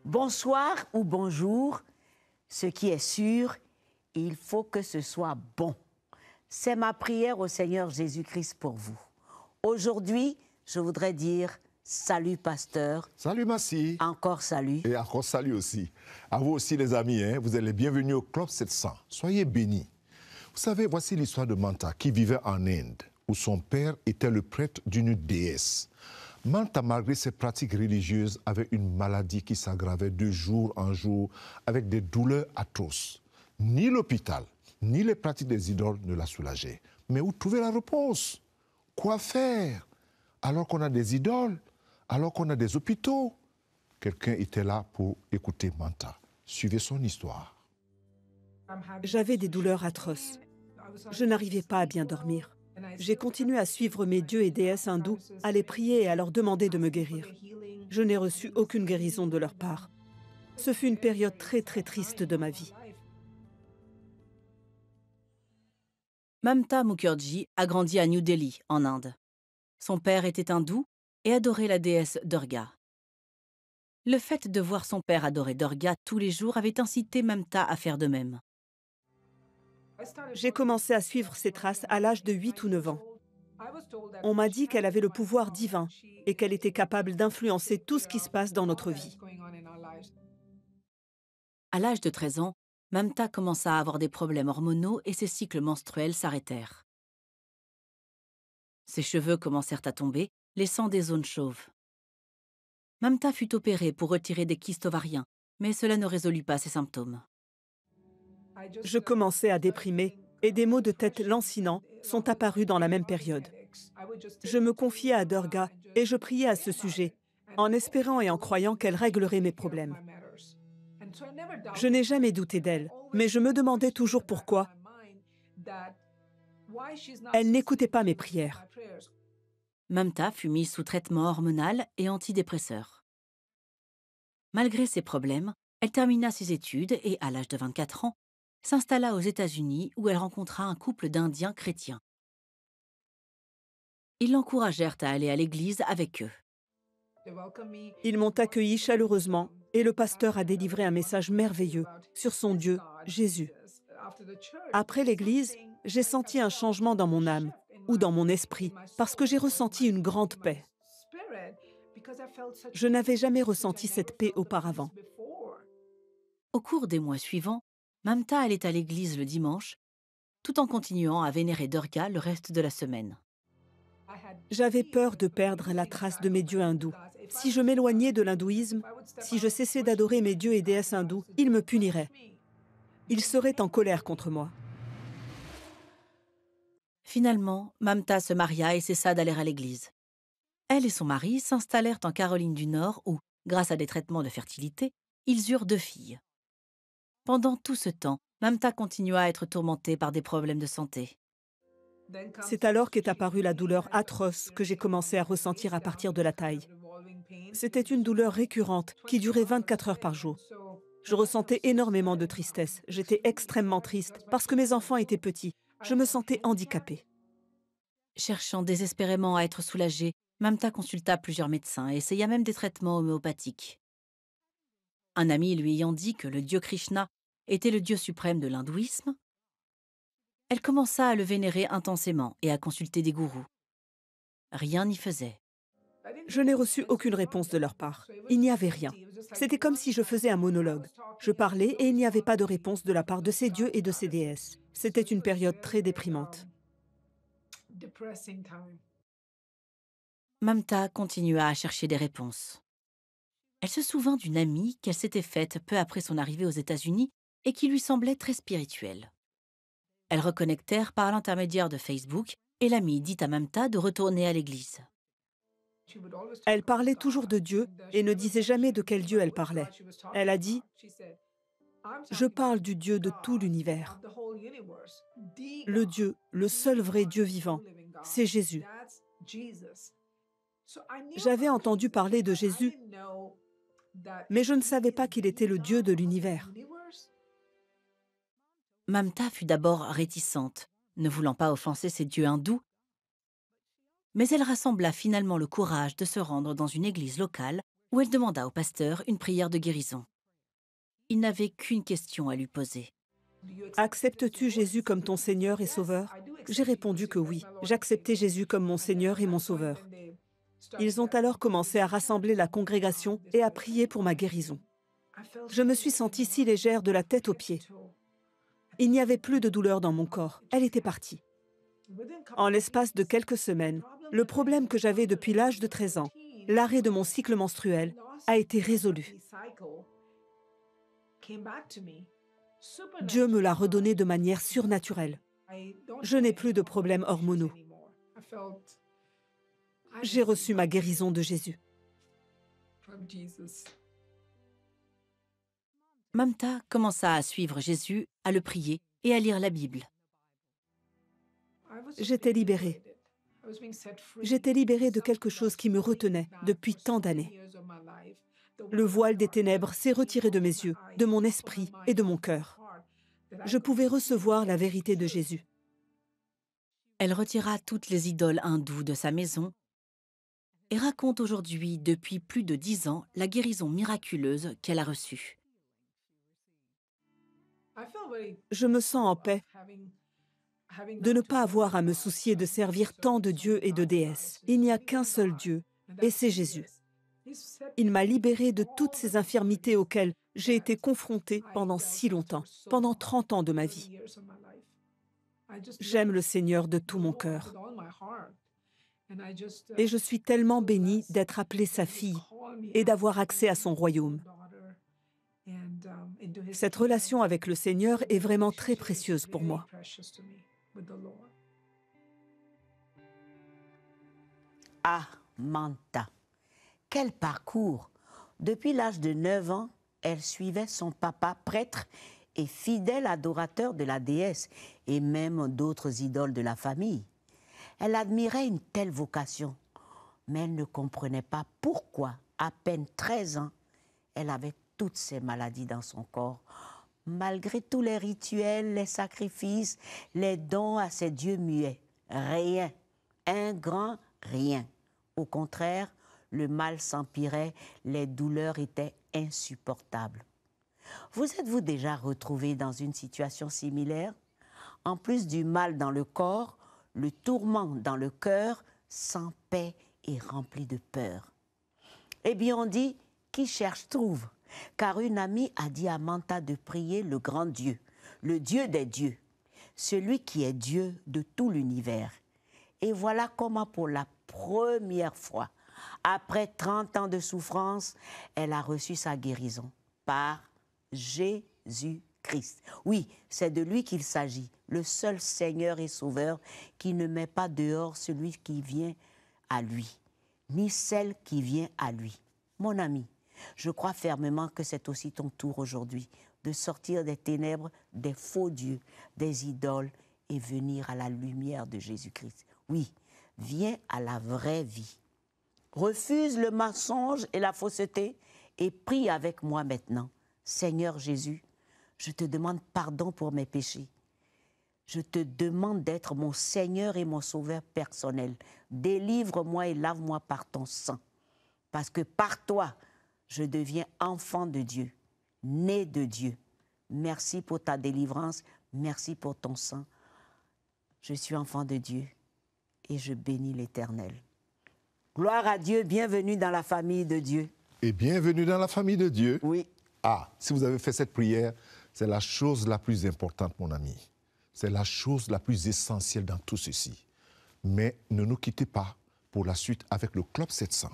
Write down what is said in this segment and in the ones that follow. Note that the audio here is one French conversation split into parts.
Bonsoir ou bonjour, ce qui est sûr, il faut que ce soit bon. C'est ma prière au Seigneur Jésus-Christ pour vous. Aujourd'hui, je voudrais dire salut pasteur. Salut Massi. Encore salut. Et encore salut aussi. À vous aussi les amis, vous êtes les bienvenus au Club 700. Soyez bénis. Vous savez, voici l'histoire de Manta qui vivait en Inde, où son père était le prêtre d'une déesse. Manta, malgré ses pratiques religieuses, avait une maladie qui s'aggravait de jour en jour avec des douleurs atroces. Ni l'hôpital, ni les pratiques des idoles ne la soulageaient. Mais où trouver la réponse? Quoi faire? Alors qu'on a des idoles, alors qu'on a des hôpitaux. Quelqu'un était là pour écouter Manta. Suivez son histoire. J'avais des douleurs atroces. Je n'arrivais pas à bien dormir. J'ai continué à suivre mes dieux et déesses hindous, à les prier et à leur demander de me guérir. Je n'ai reçu aucune guérison de leur part. Ce fut une période très triste de ma vie. Mamta Mukherjee a grandi à New Delhi, en Inde. Son père était hindou et adorait la déesse Durga. Le fait de voir son père adorer Durga tous les jours avait incité Mamta à faire de même. J'ai commencé à suivre ses traces à l'âge de 8 ou 9 ans. On m'a dit qu'elle avait le pouvoir divin et qu'elle était capable d'influencer tout ce qui se passe dans notre vie. À l'âge de 13 ans, Mamta commença à avoir des problèmes hormonaux et ses cycles menstruels s'arrêtèrent. Ses cheveux commencèrent à tomber, laissant des zones chauves. Mamta fut opérée pour retirer des kystes ovariens, mais cela ne résolut pas ses symptômes. Je commençais à déprimer et des maux de tête lancinants sont apparus dans la même période. Je me confiais à Durga et je priais à ce sujet, en espérant et en croyant qu'elle réglerait mes problèmes. Je n'ai jamais douté d'elle, mais je me demandais toujours pourquoi elle n'écoutait pas mes prières. Mamta fut mise sous traitement hormonal et antidépresseur. Malgré ses problèmes, elle termina ses études et, à l'âge de 24 ans, s'installa aux États-Unis où elle rencontra un couple d'Indiens chrétiens. Ils l'encouragèrent à aller à l'église avec eux. Ils m'ont accueilli chaleureusement et le pasteur a délivré un message merveilleux sur son Dieu, Jésus. Après l'église, j'ai senti un changement dans mon âme ou dans mon esprit parce que j'ai ressenti une grande paix. Je n'avais jamais ressenti cette paix auparavant. Au cours des mois suivants, Mamta allait à l'église le dimanche, tout en continuant à vénérer Durga le reste de la semaine. J'avais peur de perdre la trace de mes dieux hindous. Si je m'éloignais de l'hindouisme, si je cessais d'adorer mes dieux et déesses hindous, ils me puniraient. Ils seraient en colère contre moi. Finalement, Mamta se maria et cessa d'aller à l'église. Elle et son mari s'installèrent en Caroline du Nord où, grâce à des traitements de fertilité, ils eurent 2 filles. Pendant tout ce temps, Mamta continua à être tourmentée par des problèmes de santé. C'est alors qu'est apparue la douleur atroce que j'ai commencé à ressentir à partir de la taille. C'était une douleur récurrente qui durait 24 heures par jour. Je ressentais énormément de tristesse. J'étais extrêmement triste parce que mes enfants étaient petits. Je me sentais handicapée. Cherchant désespérément à être soulagée, Mamta consulta plusieurs médecins et essaya même des traitements homéopathiques. Un ami lui ayant dit que le dieu Krishna était le dieu suprême de l'hindouisme, elle commença à le vénérer intensément et à consulter des gourous. Rien n'y faisait. Je n'ai reçu aucune réponse de leur part. Il n'y avait rien. C'était comme si je faisais un monologue. Je parlais et il n'y avait pas de réponse de la part de ces dieux et de ces déesses. C'était une période très déprimante. Mamta continua à chercher des réponses. Elle se souvint d'une amie qu'elle s'était faite peu après son arrivée aux États-Unis et qui lui semblait très spirituelle. Elles reconnectèrent par l'intermédiaire de Facebook et l'amie dit à Mamta de retourner à l'église. Elle parlait toujours de Dieu et ne disait jamais de quel Dieu elle parlait. Elle a dit « Je parle du Dieu de tout l'univers. Le Dieu, le seul vrai Dieu vivant, c'est Jésus. » J'avais entendu parler de Jésus, mais je ne savais pas qu'il était le Dieu de l'univers. Mamta fut d'abord réticente, ne voulant pas offenser ses dieux hindous, mais elle rassembla finalement le courage de se rendre dans une église locale où elle demanda au pasteur une prière de guérison. Il n'avait qu'une question à lui poser. Acceptes-tu Jésus comme ton Seigneur et Sauveur? J'ai répondu que oui, j'acceptais Jésus comme mon Seigneur et mon Sauveur. Ils ont alors commencé à rassembler la congrégation et à prier pour ma guérison. Je me suis sentie si légère de la tête aux pieds. Il n'y avait plus de douleur dans mon corps, elle était partie. En l'espace de quelques semaines, le problème que j'avais depuis l'âge de 13 ans, l'arrêt de mon cycle menstruel, a été résolu. Dieu me l'a redonné de manière surnaturelle. Je n'ai plus de problèmes hormonaux. J'ai reçu ma guérison de Jésus. Mamta commença à suivre Jésus, à le prier et à lire la Bible. J'étais libérée. J'étais libérée de quelque chose qui me retenait depuis tant d'années. Le voile des ténèbres s'est retiré de mes yeux, de mon esprit et de mon cœur. Je pouvais recevoir la vérité de Jésus. Elle retira toutes les idoles hindoues de sa maison et raconte aujourd'hui, depuis plus de 10 ans, la guérison miraculeuse qu'elle a reçue. Je me sens en paix de ne pas avoir à me soucier de servir tant de dieux et de déesses. Il n'y a qu'un seul Dieu, et c'est Jésus. Il m'a libérée de toutes ces infirmités auxquelles j'ai été confrontée pendant si longtemps, pendant 30 ans de ma vie. J'aime le Seigneur de tout mon cœur. Et je suis tellement bénie d'être appelée sa fille et d'avoir accès à son royaume. Cette relation avec le Seigneur est vraiment très précieuse pour moi. Ah, Manta, quel parcours! Depuis l'âge de 9 ans, elle suivait son papa prêtre et fidèle adorateur de la déesse et même d'autres idoles de la famille. Elle admirait une telle vocation, mais elle ne comprenait pas pourquoi, à peine 13 ans, elle avait toutes ces maladies dans son corps, malgré tous les rituels, les sacrifices, les dons à ces dieux muets. Rien, un grand rien. Au contraire, le mal s'empirait, les douleurs étaient insupportables. Vous êtes-vous déjà retrouvé dans une situation similaire? En plus du mal dans le corps, le tourment dans le cœur, sans paix et rempli de peur. Eh bien, on dit, qui cherche trouve. Car une amie a dit à Manta de prier le grand Dieu, le Dieu des dieux, celui qui est Dieu de tout l'univers. Et voilà comment pour la première fois, après 30 ans de souffrance, elle a reçu sa guérison par Jésus-Christ. Oui, c'est de lui qu'il s'agit, le seul Seigneur et Sauveur qui ne met pas dehors celui qui vient à lui, ni celle qui vient à lui. Mon ami, je crois fermement que c'est aussi ton tour aujourd'hui de sortir des ténèbres, des faux dieux, des idoles et venir à la lumière de Jésus-Christ. Oui, viens à la vraie vie. Refuse le mensonge et la fausseté et prie avec moi maintenant. Seigneur Jésus, je te demande pardon pour mes péchés. Je te demande d'être mon Seigneur et mon Sauveur personnel. Délivre-moi et lave-moi par ton sang. Parce que par toi, je deviens enfant de Dieu, né de Dieu. Merci pour ta délivrance, merci pour ton sang. Je suis enfant de Dieu et je bénis l'Éternel. Gloire à Dieu, bienvenue dans la famille de Dieu. Et bienvenue dans la famille de Dieu. Oui. Ah, si vous avez fait cette prière, c'est la chose la plus importante, mon ami. C'est la chose la plus essentielle dans tout ceci. Mais ne nous quittez pas pour la suite avec le Club 700.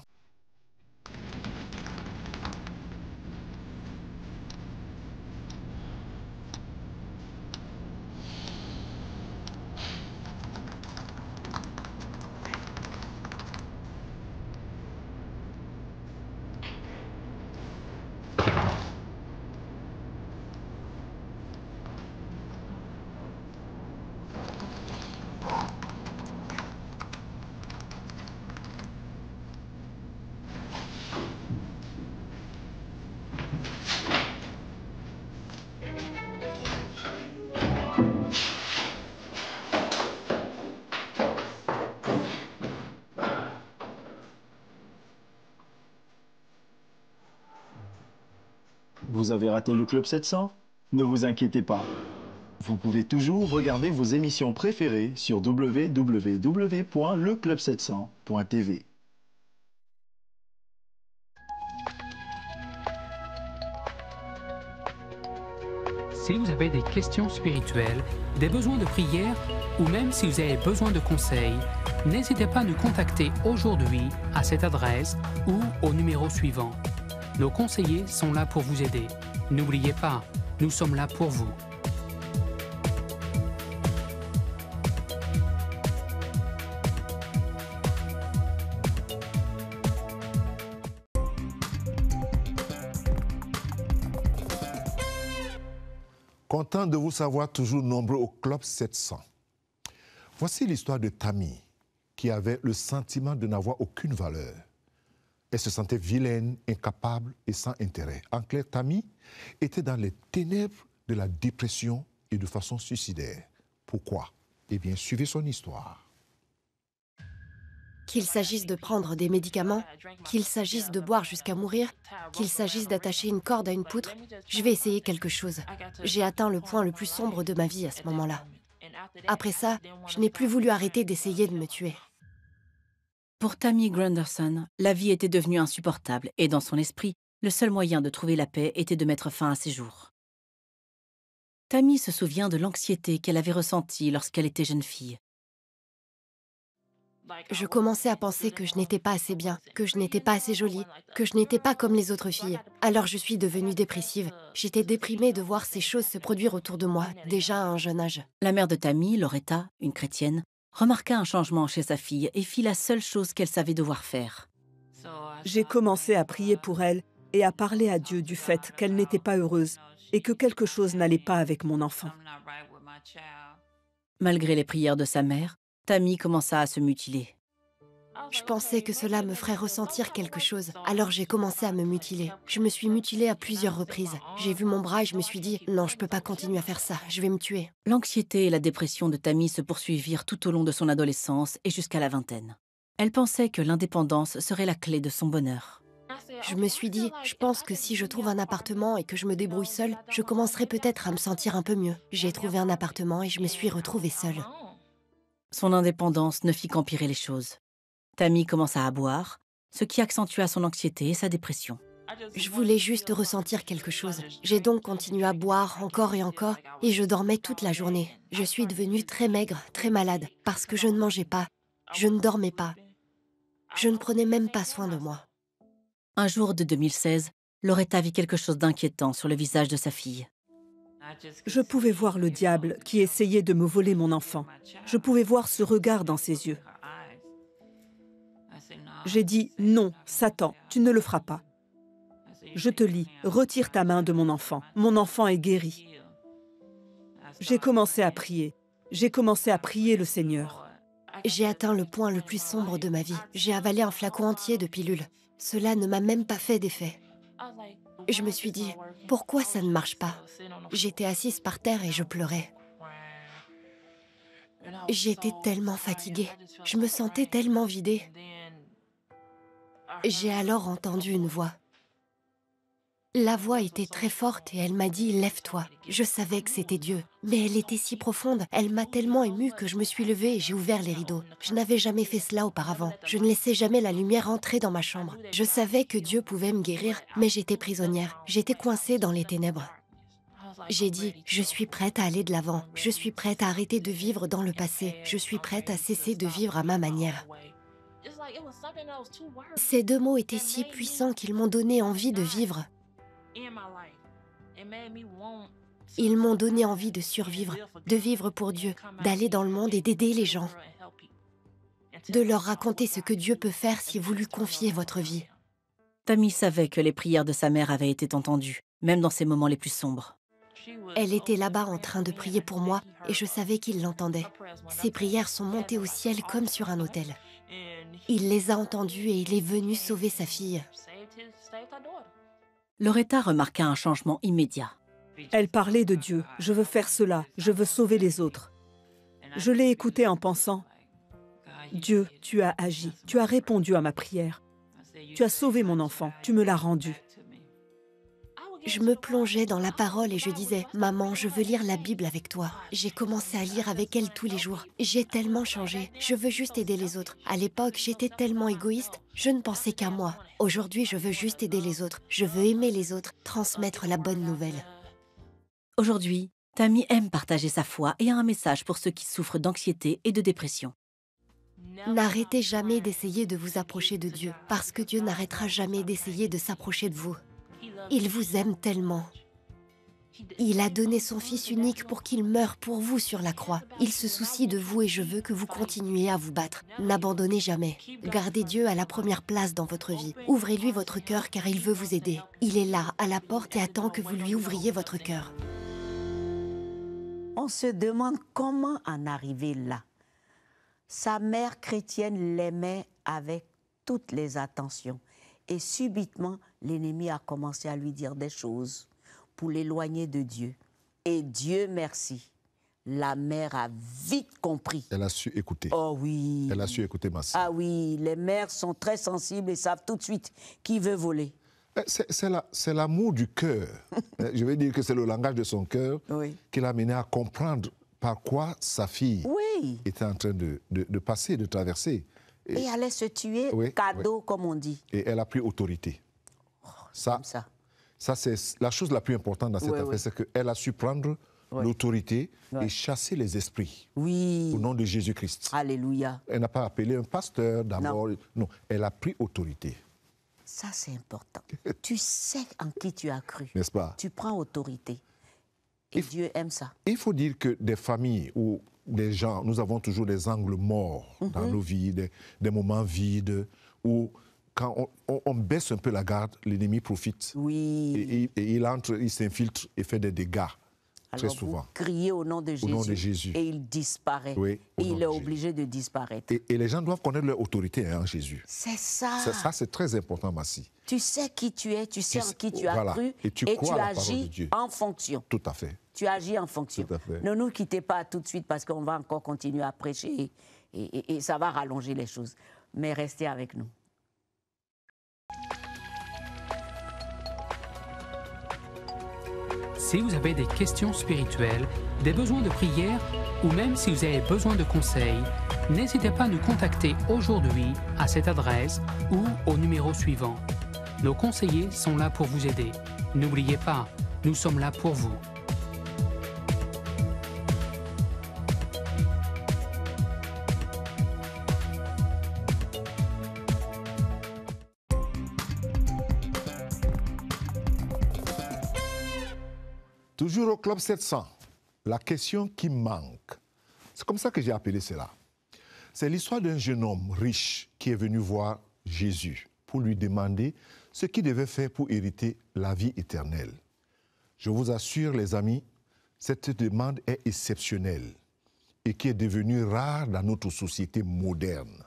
Vous avez raté le Club 700? Ne vous inquiétez pas. Vous pouvez toujours regarder vos émissions préférées sur www.leclub700.tv. Si vous avez des questions spirituelles, des besoins de prière ou même si vous avez besoin de conseils, n'hésitez pas à nous contacter aujourd'hui à cette adresse ou au numéro suivant. Nos conseillers sont là pour vous aider. N'oubliez pas, nous sommes là pour vous. Content de vous savoir toujours nombreux au Club 700. Voici l'histoire de Tammy, qui avait le sentiment de n'avoir aucune valeur. Elle se sentait vilaine, incapable et sans intérêt. En clair, Tammy était dans les ténèbres de la dépression et de façon suicidaire. Pourquoi? Eh bien, suivez son histoire. Qu'il s'agisse de prendre des médicaments, qu'il s'agisse de boire jusqu'à mourir, qu'il s'agisse d'attacher une corde à une poutre, je vais essayer quelque chose. J'ai atteint le point le plus sombre de ma vie à ce moment-là. Après ça, je n'ai plus voulu arrêter d'essayer de me tuer. Pour Tammy Granderson, la vie était devenue insupportable et dans son esprit, le seul moyen de trouver la paix était de mettre fin à ses jours. Tammy se souvient de l'anxiété qu'elle avait ressentie lorsqu'elle était jeune fille. Je commençais à penser que je n'étais pas assez bien, que je n'étais pas assez jolie, que je n'étais pas comme les autres filles. Alors je suis devenue dépressive. J'étais déprimée de voir ces choses se produire autour de moi, déjà à un jeune âge. La mère de Tammy, Loretta, une chrétienne, remarqua un changement chez sa fille et fit la seule chose qu'elle savait devoir faire. J'ai commencé à prier pour elle et à parler à Dieu du fait qu'elle n'était pas heureuse et que quelque chose n'allait pas avec mon enfant. Malgré les prières de sa mère, Tammy commença à se mutiler. Je pensais que cela me ferait ressentir quelque chose, alors j'ai commencé à me mutiler. Je me suis mutilée à plusieurs reprises. J'ai vu mon bras et je me suis dit « Non, je peux pas continuer à faire ça, je vais me tuer ». L'anxiété et la dépression de Tammy se poursuivirent tout au long de son adolescence et jusqu'à la vingtaine. Elle pensait que l'indépendance serait la clé de son bonheur. Je me suis dit « Je pense que si je trouve un appartement et que je me débrouille seule, je commencerai peut-être à me sentir un peu mieux ». J'ai trouvé un appartement et je me suis retrouvée seule. Son indépendance ne fit qu'empirer les choses. Tammy commença à boire, ce qui accentua son anxiété et sa dépression. Je voulais juste ressentir quelque chose. J'ai donc continué à boire encore et encore et je dormais toute la journée. Je suis devenue très maigre, très malade, parce que je ne mangeais pas, je ne dormais pas. Je ne prenais même pas soin de moi. Un jour de 2016, Loretta vit quelque chose d'inquiétant sur le visage de sa fille. Je pouvais voir le diable qui essayait de me voler mon enfant. Je pouvais voir ce regard dans ses yeux. J'ai dit « Non, Satan, tu ne le feras pas. Je te lie, retire ta main de mon enfant. Mon enfant est guéri. » J'ai commencé à prier. J'ai commencé à prier le Seigneur. J'ai atteint le point le plus sombre de ma vie. J'ai avalé un flacon entier de pilules. Cela ne m'a même pas fait d'effet. Je me suis dit, pourquoi ça ne marche pas? J'étais assise par terre et je pleurais. J'étais tellement fatiguée. Je me sentais tellement vidée. J'ai alors entendu une voix. La voix était très forte et elle m'a dit « Lève-toi ». Je savais que c'était Dieu, mais elle était si profonde. Elle m'a tellement émue que je me suis levée et j'ai ouvert les rideaux. Je n'avais jamais fait cela auparavant. Je ne laissais jamais la lumière entrer dans ma chambre. Je savais que Dieu pouvait me guérir, mais j'étais prisonnière. J'étais coincée dans les ténèbres. J'ai dit « Je suis prête à aller de l'avant. Je suis prête à arrêter de vivre dans le passé. Je suis prête à cesser de vivre à ma manière. » Ces deux mots étaient si puissants qu'ils m'ont donné envie de vivre. Ils m'ont donné envie de survivre, de vivre pour Dieu, d'aller dans le monde et d'aider les gens, de leur raconter ce que Dieu peut faire si vous lui confiez votre vie. Tammy savait que les prières de sa mère avaient été entendues, même dans ses moments les plus sombres. Elle était là-bas en train de prier pour moi et je savais qu'il l'entendait. Ses prières sont montées au ciel comme sur un autel. Il les a entendues et il est venu sauver sa fille. Loretta remarqua un changement immédiat. Elle parlait de Dieu. « Je veux faire cela. Je veux sauver les autres. » Je l'ai écoutée en pensant « Dieu, tu as agi. Tu as répondu à ma prière. Tu as sauvé mon enfant. Tu me l'as rendu. » Je me plongeais dans la parole et je disais « Maman, je veux lire la Bible avec toi. » J'ai commencé à lire avec elle tous les jours. J'ai tellement changé. Je veux juste aider les autres. À l'époque, j'étais tellement égoïste. Je ne pensais qu'à moi. Aujourd'hui, je veux juste aider les autres. Je veux aimer les autres, transmettre la bonne nouvelle. Aujourd'hui, Tammy aime partager sa foi et a un message pour ceux qui souffrent d'anxiété et de dépression. N'arrêtez jamais d'essayer de vous approcher de Dieu, parce que Dieu n'arrêtera jamais d'essayer de s'approcher de vous. Il vous aime tellement. Il a donné son Fils unique pour qu'il meure pour vous sur la croix. Il se soucie de vous et je veux que vous continuiez à vous battre. N'abandonnez jamais. Gardez Dieu à la première place dans votre vie. Ouvrez-lui votre cœur car il veut vous aider. Il est là, à la porte et attend que vous lui ouvriez votre cœur. On se demande comment en arriver là. Sa mère chrétienne l'aimait avec toutes les attentions. Et subitement, l'ennemi a commencé à lui dire des choses pour l'éloigner de Dieu. Et Dieu merci, la mère a vite compris. Elle a su écouter. Oh oui. Elle a su écouter ma sœur. Ah oui, les mères sont très sensibles et savent tout de suite qui veut voler. C'est l'amour du cœur. Je vais dire que c'est le langage de son cœur qui l'a mené à comprendre par quoi sa fille était en train de passer, de traverser. Et allait se tuer, cadeau, comme on dit. Et elle a pris autorité. Ça c'est la chose la plus importante dans cette affaire, c'est qu'elle a su prendre l'autorité et chasser les esprits au nom de Jésus-Christ. Alléluia. Elle n'a pas appelé un pasteur d'abord. Non, elle a pris autorité. Ça, c'est important. Tu sais en qui tu as cru. N'est-ce pas? Tu prends autorité. Et Dieu aime ça. Il faut dire que des familles où des gens, nous avons toujours des angles morts dans nos vies, des moments vides, où quand on baisse un peu la garde, l'ennemi profite. Oui. Et il entre, il s'infiltre et fait des dégâts. Alors très souvent. Vous criez au nom de Jésus. Au nom de Jésus. Et il disparaît. Oui, et il est obligé de disparaître. Et les gens doivent connaître leur autorité en Jésus. C'est ça. Ça, c'est très important, Massi. Tu sais qui tu es, tu sais en qui tu as cru, et tu agis en fonction. Tout à fait. Tu agis en fonction. Tout à fait. Ne nous quittez pas tout de suite parce qu'on va encore continuer à prêcher et ça va rallonger les choses. Mais restez avec nous. Si vous avez des questions spirituelles, des besoins de prière ou même si vous avez besoin de conseils, n'hésitez pas à nous contacter aujourd'hui à cette adresse ou au numéro suivant. Nos conseillers sont là pour vous aider. N'oubliez pas, nous sommes là pour vous. Toujours au Club 700, la question qui manque. C'est comme ça que j'ai appelé cela. C'est l'histoire d'un jeune homme riche qui est venu voir Jésus pour lui demander ce qu'il devait faire pour hériter la vie éternelle. Je vous assure, les amis, cette demande est exceptionnelle et qui est devenue rare dans notre société moderne.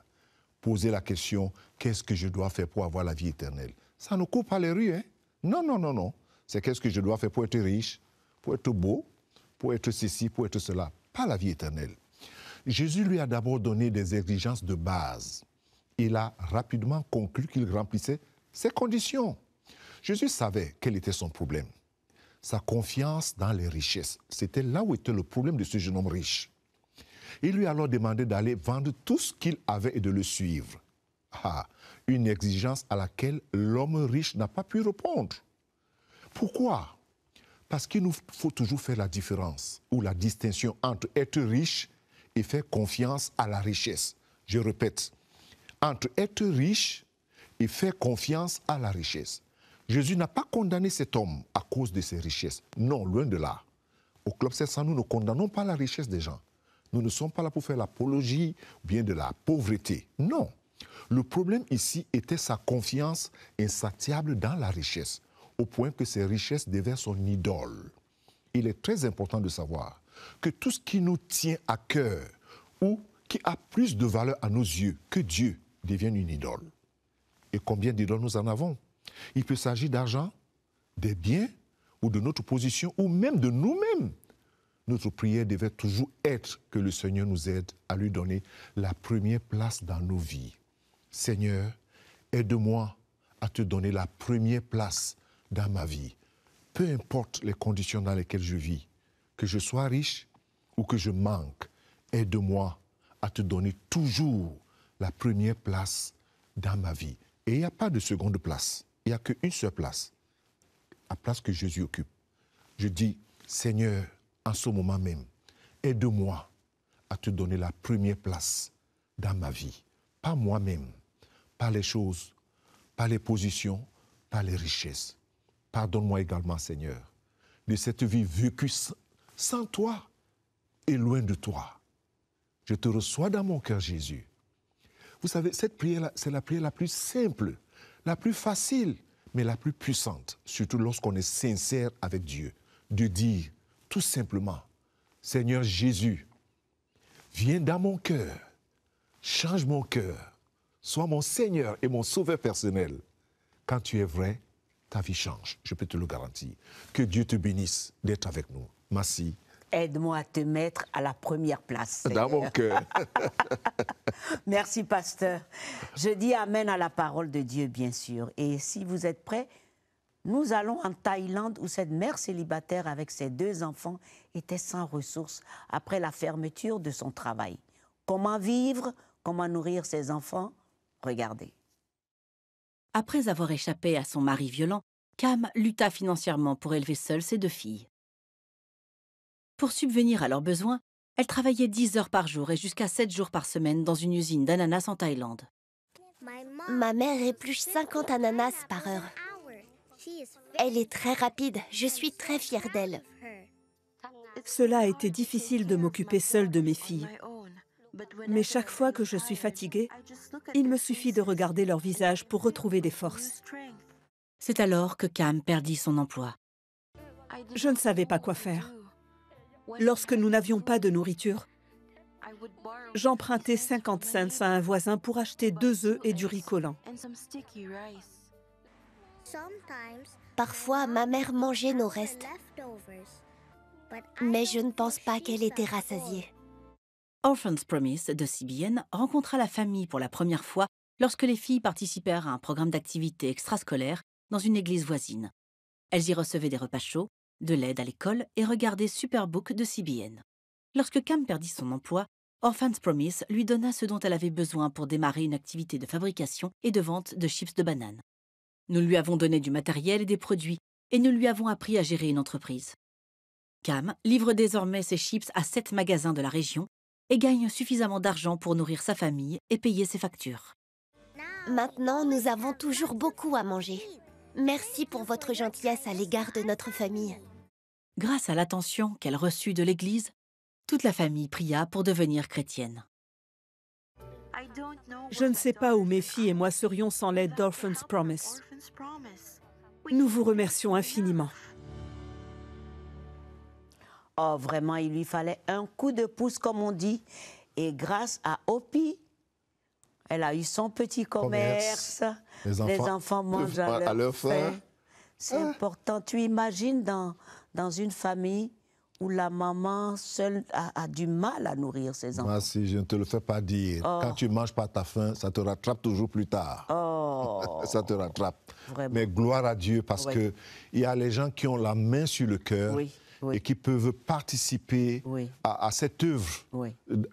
Poser la question, qu'est-ce que je dois faire pour avoir la vie éternelle? Ça ne court pas les rues, hein? Non, non, non, non. C'est qu'est-ce que je dois faire pour être riche, pour être beau, pour être ceci, pour être cela. Pas la vie éternelle. Jésus lui a d'abord donné des exigences de base. Il a rapidement conclu qu'il remplissait ces conditions. Jésus savait quel était son problème. Sa confiance dans les richesses. C'était là où était le problème de ce jeune homme riche. Il lui a alors demandé d'aller vendre tout ce qu'il avait et de le suivre. Ah, une exigence à laquelle l'homme riche n'a pas pu répondre. Pourquoi? Parce qu'il nous faut toujours faire la différence ou la distinction entre être riche et faire confiance à la richesse. Je répète, entre être riche et faire confiance à la richesse. Jésus n'a pas condamné cet homme à cause de ses richesses. Non, loin de là. Au Club 700, nous ne condamnons pas la richesse des gens. Nous ne sommes pas là pour faire l'apologie ou bien de la pauvreté. Non. Le problème ici était sa confiance insatiable dans la richesse, au point que ces richesses deviennent son idole. Il est très important de savoir que tout ce qui nous tient à cœur ou qui a plus de valeur à nos yeux que Dieu devienne une idole. Et combien d'idoles nous en avons? Il peut s'agir d'argent, des biens ou de notre position ou même de nous-mêmes. Notre prière devait toujours être que le Seigneur nous aide à lui donner la première place dans nos vies. Seigneur, aide-moi à te donner la première place dans ma vie. peu importe les conditions dans lesquelles je vis, que je sois riche ou que je manque, aide-moi à te donner toujours la première place dans ma vie. Et il n'y a pas de seconde place. Il n'y a qu'une seule place. La place que Jésus occupe. Je dis, Seigneur, en ce moment même, aide-moi à te donner la première place dans ma vie. Pas moi-même, pas les choses, pas les positions, pas les richesses. Pardonne-moi également, Seigneur, de cette vie vécue sans toi et loin de toi. Je te reçois dans mon cœur, Jésus. Vous savez, cette prière, c'est la prière la plus simple, la plus facile, mais la plus puissante, surtout lorsqu'on est sincère avec Dieu, de dire tout simplement, Seigneur Jésus, viens dans mon cœur, change mon cœur, sois mon Seigneur et mon Sauveur personnel. Quand tu es vrai, ta vie change, je peux te le garantir. Que Dieu te bénisse d'être avec nous. Merci. Aide-moi à te mettre à la première place, Seigneur. Dans mon cœur. Merci, pasteur. Je dis amen à la parole de Dieu, bien sûr. Et si vous êtes prêts, nous allons en Thaïlande où cette mère célibataire avec ses 2 enfants était sans ressources après la fermeture de son travail. Comment vivre? Comment nourrir ses enfants? Regardez. Après avoir échappé à son mari violent, Cam lutta financièrement pour élever seule ses 2 filles. Pour subvenir à leurs besoins, elle travaillait 10 heures par jour et jusqu'à 7 jours par semaine dans une usine d'ananas en Thaïlande. Ma mère épluche 50 ananas par heure. Elle est très rapide, je suis très fière d'elle. Cela a été difficile de m'occuper seule de mes filles. Mais chaque fois que je suis fatiguée, il me suffit de regarder leur visage pour retrouver des forces. C'est alors que Cam perdit son emploi. Je ne savais pas quoi faire. Lorsque nous n'avions pas de nourriture, j'empruntais 50 cents à un voisin pour acheter 2 œufs et du riz collant. Parfois, ma mère mangeait nos restes. Mais je ne pense pas qu'elle était rassasiée. Orphan's Promise de CBN rencontra la famille pour la première fois lorsque les filles participèrent à un programme d'activités extrascolaires dans une église voisine. Elles y recevaient des repas chauds, de l'aide à l'école et regardaient Superbook de CBN. Lorsque Cam perdit son emploi, Orphan's Promise lui donna ce dont elle avait besoin pour démarrer une activité de fabrication et de vente de chips de bananes. Nous lui avons donné du matériel et des produits et nous lui avons appris à gérer une entreprise. Cam livre désormais ses chips à 7 magasins de la région et gagne suffisamment d'argent pour nourrir sa famille et payer ses factures. Maintenant, nous avons toujours beaucoup à manger. Merci pour votre gentillesse à l'égard de notre famille. Grâce à l'attention qu'elle reçut de l'Église, toute la famille pria pour devenir chrétienne. Je ne sais pas où mes filles et moi serions sans l'aide d'Orphan's Promise. Nous vous remercions infiniment. Oh, vraiment, il lui fallait un coup de pouce, comme on dit. Et grâce à Opie, elle a eu son petit commerce. Les enfants mangent à leur faim. C'est important. Tu imagines dans une famille où la maman seule a du mal à nourrir ses enfants. Moi, si je ne te le fais pas dire, quand tu ne manges pas ta faim, ça te rattrape toujours plus tard. Ça te rattrape. Vraiment. Mais gloire à Dieu, parce qu'il y a les gens qui ont la main sur le cœur et qui peuvent participer à cette œuvre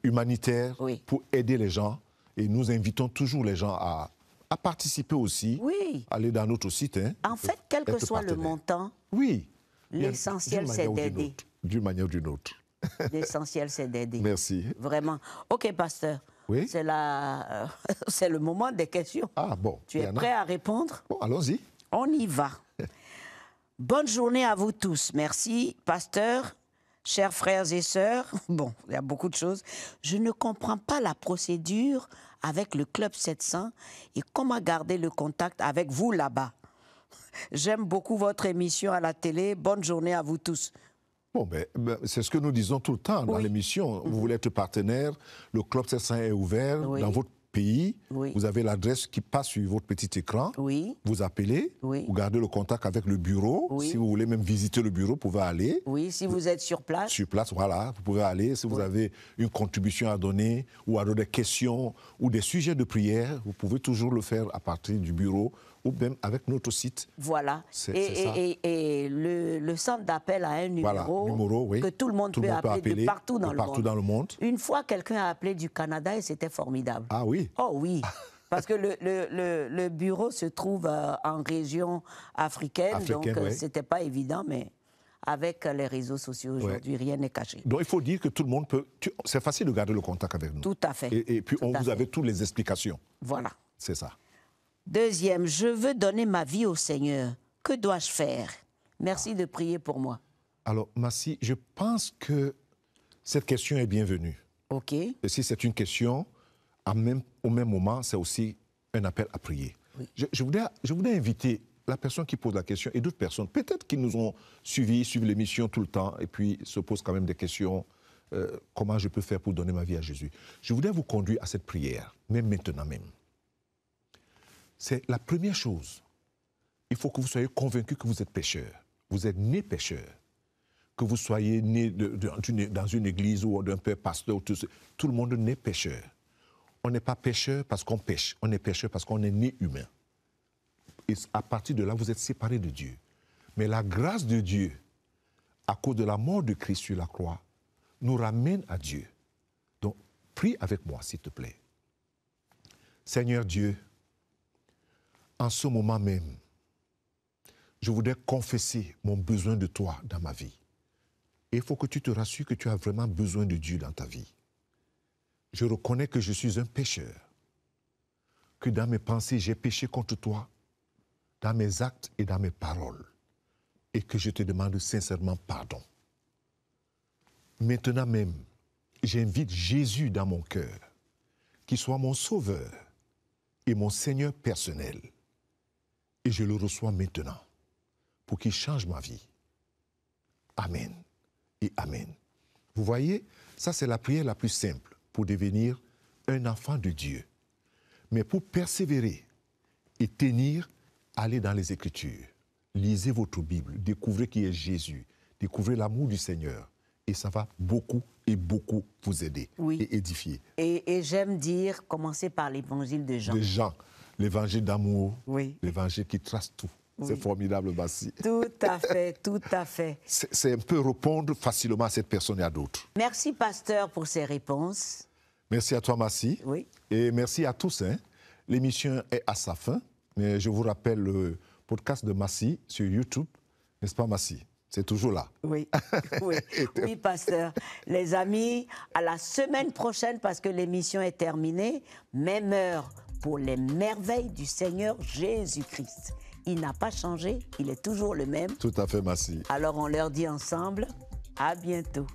humanitaire pour aider les gens. Et nous invitons toujours les gens à participer aussi, aller dans notre site. En fait, quel que soit le montant, l'essentiel, c'est d'aider. D'une manière ou d'une autre. L'essentiel, c'est d'aider. Merci. Vraiment. OK, pasteur. Oui. C'est le moment des questions. Ah bon. Tu es prêt à répondre? Bon, allons-y. On y va. Bonne journée à vous tous. Merci, pasteur, chers frères et sœurs. Bon, il y a beaucoup de choses. Je ne comprends pas la procédure avec le Club 700 et comment garder le contact avec vous là-bas. J'aime beaucoup votre émission à la télé. Bonne journée à vous tous. Bon, c'est ce que nous disons tout le temps dans l'émission. Vous voulez être partenaire, le Club 700 est ouvert dans votre pays. Vous avez l'adresse qui passe sur votre petit écran. Vous appelez, vous gardez le contact avec le bureau. Si vous voulez même visiter le bureau, vous pouvez aller. Si vous êtes sur place. Sur place, voilà, vous pouvez aller. Si vous avez une contribution à donner ou à des questions ou des sujets de prière, vous pouvez toujours le faire à partir du bureau ou même avec notre site. Voilà. C'est ça. Et le centre d'appel a un numéro, oui, que tout le monde peut appeler de partout dans le monde. Une fois, quelqu'un a appelé du Canada et c'était formidable. Ah oui? Oh oui. Parce que le bureau se trouve en région africaine, donc oui. c'était pas évident, mais avec les réseaux sociaux aujourd'hui, rien n'est caché. Donc il faut dire que tout le monde peut... C'est facile de garder le contact avec nous. Tout à fait. Et puis vous avez toutes les explications. Voilà. C'est ça. Deuxième, je veux donner ma vie au Seigneur. Que dois-je faire? Merci de prier pour moi. Alors, Massi, je pense que cette question est bienvenue. OK. Et si c'est une question, au même moment, c'est aussi un appel à prier. Oui. Je voudrais inviter la personne qui pose la question et d'autres personnes, peut-être qui nous ont suivent l'émission tout le temps et puis se posent quand même des questions. Comment je peux faire pour donner ma vie à Jésus? Je voudrais vous conduire à cette prière, même maintenant même. C'est la première chose. Il faut que vous soyez convaincu que vous êtes pécheur. Vous êtes né pécheur. Que vous soyez né dans une église ou d'un père pasteur, tout le monde naît pécheur. On n'est pas pécheur parce qu'on pêche. On est pécheur parce qu'on est né humain. Et à partir de là, vous êtes séparés de Dieu. Mais la grâce de Dieu, à cause de la mort de Christ sur la croix, nous ramène à Dieu. Donc, prie avec moi, s'il te plaît. Seigneur Dieu, en ce moment même, je voudrais confesser mon besoin de toi dans ma vie. Et il faut que tu te rassures que tu as vraiment besoin de Dieu dans ta vie. Je reconnais que je suis un pécheur, que dans mes pensées, j'ai péché contre toi, dans mes actes et dans mes paroles, et que je te demande sincèrement pardon. Maintenant même, j'invite Jésus dans mon cœur, qu'il soit mon sauveur et mon Seigneur personnel. Et je le reçois maintenant pour qu'il change ma vie. Amen et Amen. Vous voyez, ça c'est la prière la plus simple pour devenir un enfant de Dieu. Mais pour persévérer et tenir, allez dans les Écritures. Lisez votre Bible, découvrez qui est Jésus, découvrez l'amour du Seigneur. Et ça va beaucoup et beaucoup vous aider et édifier. Et j'aime dire, commencez par l'évangile de Jean. De Jean. L'évangile d'amour, l'évangile qui trace tout. Oui. C'est formidable, Massi. Tout à fait, tout à fait. C'est un peu répondre facilement à cette personne et à d'autres. Merci, pasteur, pour ces réponses. Merci à toi, Massi. Oui. Et merci à tous. L'émission est à sa fin, mais je vous rappelle le podcast de Massi sur YouTube. N'est-ce pas, Massi? C'est toujours là. Oui, oui. Oui, pasteur. Les amis, à la semaine prochaine, parce que l'émission est terminée, même heure pour les merveilles du Seigneur Jésus-Christ. Il n'a pas changé, il est toujours le même. Tout à fait, merci. Alors on leur dit ensemble, à bientôt.